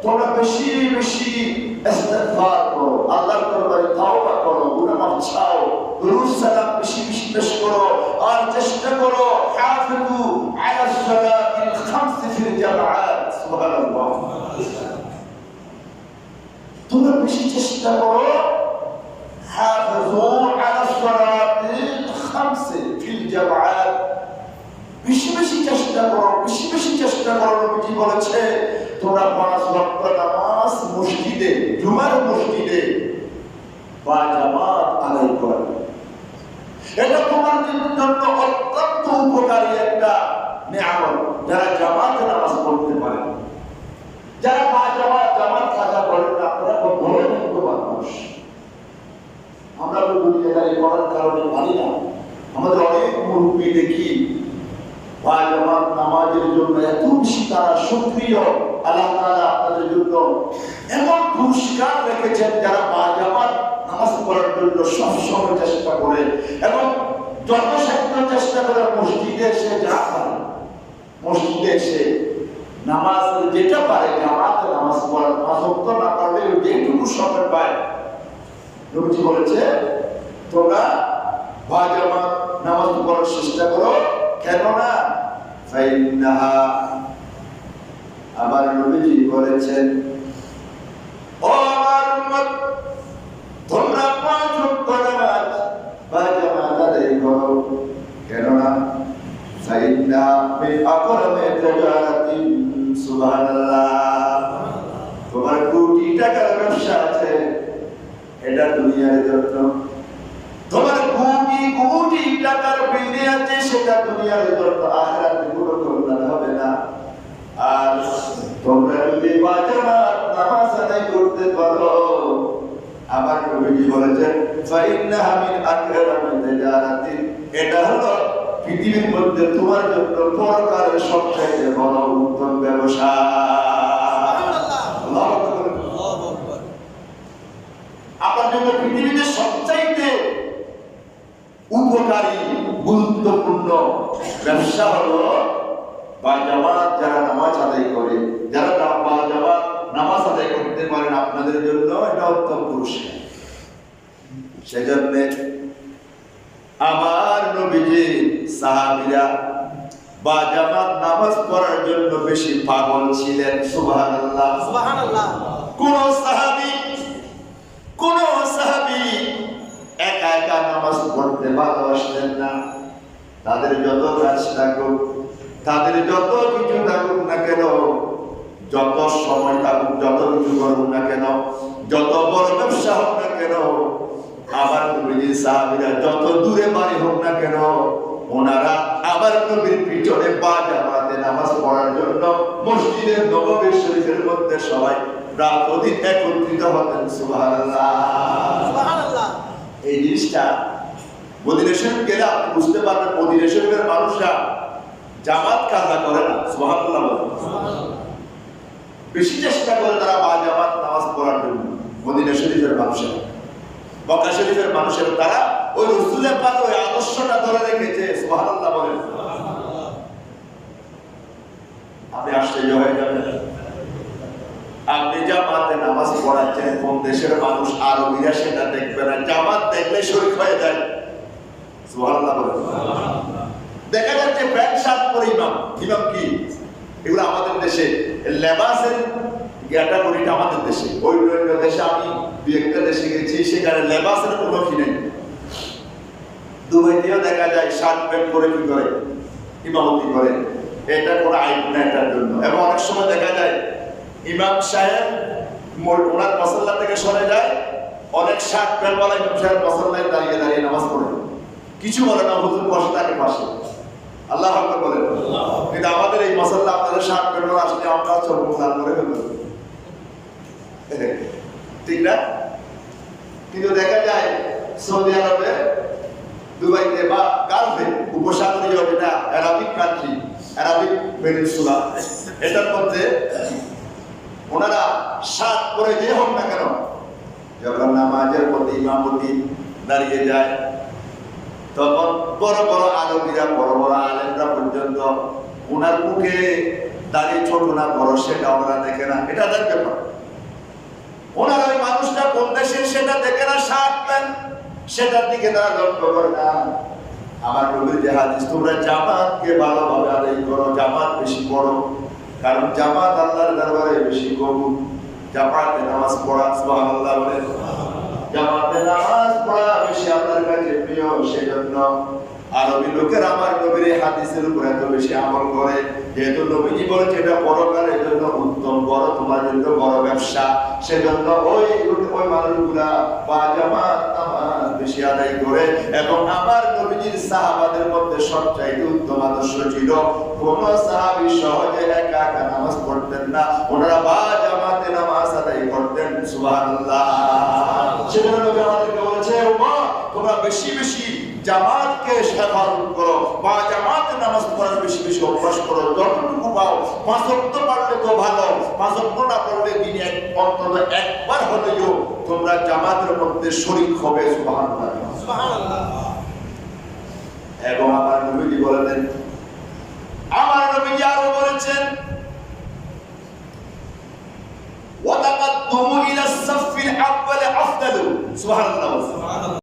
তোমরা বেশি বেশি ইস্তিগফার করো, আল্লাহর দরবারে তাওবা করো, গুনাহ মাফ চাও, দুরূদ সালাম বেশি বেশি পেশ করো, আর চেষ্টা করো হাফিজু আলা সালাতিল খামস ফিল জামাআত। সুবহানাল্লাহ। তোমরা বেশি চেষ্টা করো হাফিজু আলা সালাতিল খামস ফিল জামাআত, বেশি বেশি চেষ্টা করো, বেশি বেশি চেষ্টা করো। নবীজি বলেছে তোমরা 5 ওয়াক্ত নামাজ মসজিদে, জুমার মসজিদে বা জামাত আদায় করো। এটা তোমার জন্য অত্যন্ত উপকারী একটা নিয়ামত। যারা জামাতে নামাজ পড়তে পারে, যারা বা জামাত কাজা করেন না, আপনারা খুব ভালো মানুষ। আমরা তো দুনিয়াদারি করার কারণে পারি না। আমাদের অনেক মুরব্বী দেখি বা জামাত নামাজের জন্য এত বেশি তারা সক্রিয়। আল্লাহ তাআলা আপনাদের জন্য এমন পুরস্কার রেখেছেন যারা বা জামাত নামাজ পড়ার জন্য সবসময় চেষ্টা করে এবং যথাসাধ্য চেষ্টা করে মসজিদে এসে যা পারে, মসজিদে এসে নামাজ যেটা পারে জামাতে নামাজ পড়ার, 5 ওয়াক্ত না পারলে যেটুকু সময় পায়। নবীজি বলেছে তোমরা বা জামাত নামাজ পড়ার চেষ্টা করো, কেননা ফাইন্নাহা, আমার নবীজি বলেছেন ও আমার উম্মত তোমরা 5 ওয়াক্ত নামাজ বা জামাত আদায় করো, কেননা ফাইন্নাহা মিন আকরামি তিজারাতিন। সুবহানাল্লাহ। তোমার কোটি টাকার ব্যবসা আছে, এটা দুনিয়ার জন্য। তোমার কোটি কোটি টাকার বিজনেস আছে, সেটা দুনিয়ার জন্য, আখিরাতে কোনো কল্যাণ হবে না। আর তোমরা যদি বা জামাত নামাজ আদায় করতে পারো, আমার নবীজি বলেছেন ফাইন্নাহা মিন আকরামি তিজারাতিন, এটা হলো পৃথিবীর মধ্যে তোমার জন্য পরকালের সবচেয়ে বড় উত্তম ব্যবসা। আল্লাহু আকবার। আপনার জন্য পৃথিবীতে সবচাইতে উপকারী গুরুত্বপূর্ণ ব্যবসা হলো বা জামাত। যারা নামাজ আদায় করে, যারা বা জামাত নামাজ আদায় করতে পারেন, আপনাদের জন্য এটা উত্তম পুরস্কার। সেজন্য আমার নবীজি সাহাবীরা বা জামাত নামাজ পড়ার জন্য বেশি পাগল ছিলেন। সুবহানাল্লাহ, সুবহানাল্লাহ। কোন সাহাবী একা একা নামাজ পড়তে ভালোবাসতেন না। তাদের যত কাজ থাকুক, তাদের যত কিছু থাকুক না কেন, যত সময় থাকুক, যত কিছু করুক না কেন, যত বড় ব্যবসা হোক না কেন, আবার নবীর সাহাবীরা যত দূরে বাড়ি হোক না কেন, ওনারা আবার নবীর পিছনে বা জামাতে নামাজ পড়ার জন্য মসজিদে নববী শরীফের মধ্যে সবাই রাত দিন একত্রিত হতেন। সুবহানাল্লাহ, সুবহানাল্লাহ। এই জিনিসটা মদিনা শরীফ গেলে আপনি বুঝতে পারবেন, মদিনা শরীফের মানুষরা জামাত কাজা করে না। সুবহানাল্লাহ। বেশি চেষ্টা করে তারা বা জামাত নামাজ পড়ার জন্য। মদিনা শরীফের মানুষেরা, মক্কা শরীফের মানুষেরা, তারা ওই রাসূলের পাকের ওই আদর্শটা ধরে রেখেছে। সুবহানাল্লাহ বলেন। আপনি আশ্চর্য হয়ে যাবেন, আপনি জামাতে নামাজ পড়াচ্ছেন, কোন দেশের মানুষ আরবিরা সেটা দেখবে না, জামাত দেখলে শরীক হয়ে যায়। সুবহানাল্লাহ বলেন। দেখা যাচ্ছে প্যান্ট শার্ট পরে ইমাম কি এগুলো আমাদের দেশে লেবাসের ক্যাটাগরিটা আমাদের দেশে। অন্য দেশে আমি দুই একটা দেশে গেছি, সেখানে লেবাসের কোনো কি নেই। দুবাইতেও দেখা যায় শার্ট প্যান্ট পরে কি করে ইমামতি করে, এটা কোনো আইন না এটার জন্য। এবং অনেক সময় দেখা যায় ইমাম সাহেব ওনার মুসাল্লা থেকে সরে যায়, অনেক শার্ট প্যান্ট ওয়ালা ইমাম সাহেব মুসাল্লায় দাঁড়িয়ে দাঁড়িয়ে নামাজ পড়ে, কিছু বলে না, হুজুর বসে থাকে পাশে। আল্লাহু আকবার বলেন। কিন্তু আমাদের এই মুসাল্লা আপনাদের শার্ট প্যান্ট ওয়ালা আসলে আমরা চোখ লাল করে ফেলবো, ঠিক না? কিন্তু দেখা যায় সৌদি আরবে, দুবাইতে বা গালফে, উপসাগরীয় যেটা আরবিক কান্ট্রি, আরবিক পেনিনসুলা, এটার মধ্যে ওনারা শার্ট পরে যে হোক না কেন, যখন নামাজের মধ্যে ইমামতি দাঁড়িয়ে যায়, তখন বড় বড় আরবিরা, বড় বড় আলেমরা পর্যন্ত ওনার মুখে দাড়ি ছোট না বড় সেটা ওনারা দেখে না, এটা দেখতে পারে। ওনারা ওই মানুষটা কোন দেশের সেটা দেখে না, শার্ট প্যান্ট সেটার দিকে তারা লক্ষ্য করে না। আমার নবীর যে হাদিস, তোমরা জামাতকে ভালোভাবে আদায় করো, জামাত বেশি পড়ো, কারণ জামাত আল্লাহর দরবারে বেশি কবুল। জামাতে নামাজ পড়া, সুবহানাল্লাহ বলে, জামাতে নামাজ পড়া বেশি আল্লাহর কাছে প্রিয়। সেজন্য আরবি লোকের আমার নবীর এই হাদিসের উপর এত বেশি আমল করে, যেহেতু নবীজি বলেছে এটা পরকালের জন্য উত্তম, বড় তোমার জন্য বড় ব্যবসা। সেজন্য ওই মানুষগুলা বা জামাত নামাজ বেশি আদায় করে। এবং আমার নবীজির সাহাবাদের মধ্যে সবচাইতে উত্তম আদর্শ ছিল, কোন সাহাবী সহজে একা একা নামাজ পড়তেন না, ওনারা বা জামাতে নামাজ আদায় করতেন। সুবহানাল্লাহ। সেজন্য নবী আমাদেরকে বলেছে, তোমরা বেশি বেশি জামাতকে হেফাজত করো বা জামাতে নামাজ পড়ার বেশি বেশি অভ্যাস করো। যতটুকু পাও, 5 ওয়াক্ত পারলে তো ভালো, 5 ওয়াক্ত না পড়লে দিনে অন্তত একবার হলেও তোমরা জামাতের মধ্যে শরীক হবে। সুবহানাল্লাহ, সুবহানাল্লাহ। এবং আমার নবীজি বলেছেন, আমার নবীজি আরো বলেছেন, ওয়া তাকাদ্দুমু ইলা সাফিল আউয়াল আফদালু। সুবহানাল্লাহ।